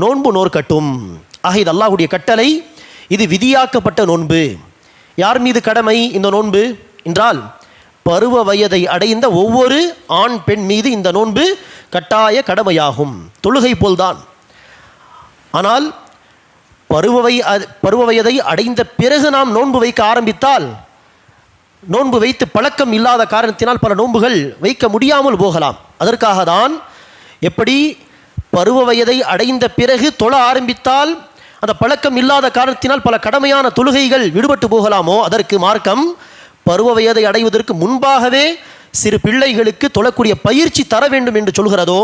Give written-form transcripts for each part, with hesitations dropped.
நோன்பு நோற்கட்டும். ஆக இது அல்லாஹ்வுடைய கட்டளை, இது விதியாக்கப்பட்ட நோன்பு. யார் மீது கடமை இந்த நோன்பு என்றால், பருவ வயதை அடைந்த ஒவ்வொரு ஆண் பெண் மீது இந்த நோன்பு கட்டாய கடமையாகும். தொழுகை போல்தான். ஆனால் பருவ வயதை அடைந்த பிறகு நாம் நோன்பு வைக்க ஆரம்பித்தால், நோன்பு வைத்து பழக்கம் இல்லாத காரணத்தினால் பல நோன்புகள் வைக்க முடியாமல் போகலாம். அதற்காக தான் எப்படி பருவ வயதை அடைந்த பிறகு தொழ ஆரம்பித்தால் அந்த பழக்கம் இல்லாத காரணத்தினால் பல கடமையான தொழுகைகள் விடுபட்டு போகலாமோ, அதற்கு மார்க்கம் பருவ வயதை அடைவதற்கு முன்பாகவே சிறு பிள்ளைகளுக்கு தொழக்கூடிய பயிற்சி தர வேண்டும் என்று சொல்கிறதோ,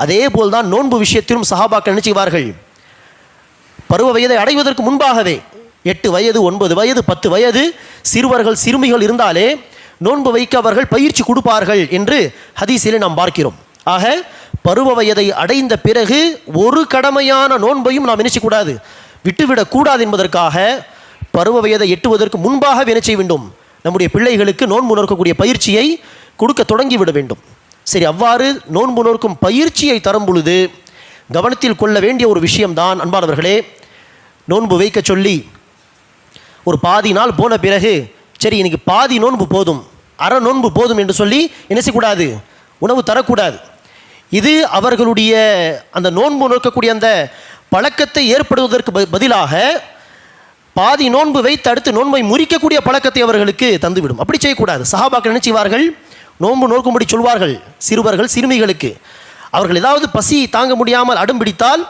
அதே போல்தான் நோன்பு விஷயத்திலும் சஹாபாக்கள் என்ன செய்வார்கள்? பருவ வயதை அடைவதற்கு முன்பாகவே 8 வயது 9 வயது 10 வயது சிறுவர்கள் சிறுமிகள் இருந்தாலே நோன்பு வைக்க அவர்கள் பயிற்சி கொடுப்பார்கள் என்று ஹதீஸிலே நாம் பார்க்கிறோம். ஆக பருவ வயதை அடைந்த பிறகு ஒரு கடமையான நோன்பையும் நாம் நினைச்சக்கூடாது, விட்டுவிடக்கூடாது என்பதற்காக பருவ வயதை எட்டுவதற்கு முன்பாக என்ன செய்ய வேண்டும்? நம்முடைய பிள்ளைகளுக்கு நோன்பு நோக்கக்கூடிய பயிற்சியை கொடுக்க தொடங்கிவிட வேண்டும். சரி, அவ்வாறு நோன்பு நோக்கும் பயிற்சியை தரும் பொழுது கவனத்தில் கொள்ள வேண்டிய ஒரு விஷயம்தான் அன்பானவர்களே, நோன்பு வைக்க சொல்லி ஒரு பாதி நாள் போன பிறகு சரி இன்னைக்கு பாதி நோன்பு போதும், அரை நோன்பு போதும் என்று சொல்லி என்ன செய்யக்கூடாது? உணவு தரக்கூடாது. இது அவர்களுடைய அந்த நோன்பு நோக்கக்கூடிய அந்த பழக்கத்தை ஏற்படுவதற்கு பதிலாக பாதி நோன்பு வைத்து அடுத்து நோன்பை முறிக்கக்கூடிய பழக்கத்தை அவர்களுக்கு தந்துவிடும். அப்படி செய்யக்கூடாது. சஹாபாக்கள் என்ன செய்வார்கள்? நோன்பு நோக்கும்படி சொல்வார்கள் சிறுவர்கள் சிறுமிகளுக்கு. அவர்கள் ஏதாவது பசி தாங்க முடியாமல் அடம் பிடித்தால்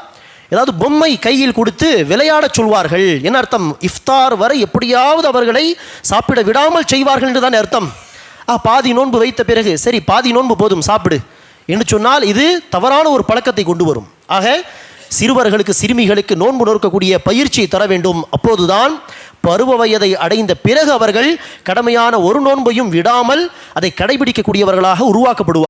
ஏதாவது பொம்மை கையில் கொடுத்து விளையாடச் சொல்வார்கள். என்ன அர்த்தம்? இஃப்தார் வரை எப்படியாவது அவர்களை சாப்பிட விடாமல் செய்வார்கள் என்று தான் அர்த்தம். பாதி நோன்பு வைத்த பிறகு சரி பாதி நோன்பு போதும் சாப்பிடு என்று சொன்னால் இது தவறான ஒரு பழக்கத்தை கொண்டு வரும். ஆக சிறுவர்களுக்கு சிறுமிகளுக்கு நோன்பு நோக்கக்கூடிய பயிற்சியை தர வேண்டும். அப்போதுதான் பருவ வயதை அடைந்த பிறகு அவர்கள் கடமையான ஒரு நோன்பையும் விடாமல் அதை கடைபிடிக்கக்கூடியவர்களாக உருவாக்கப்படுவார்.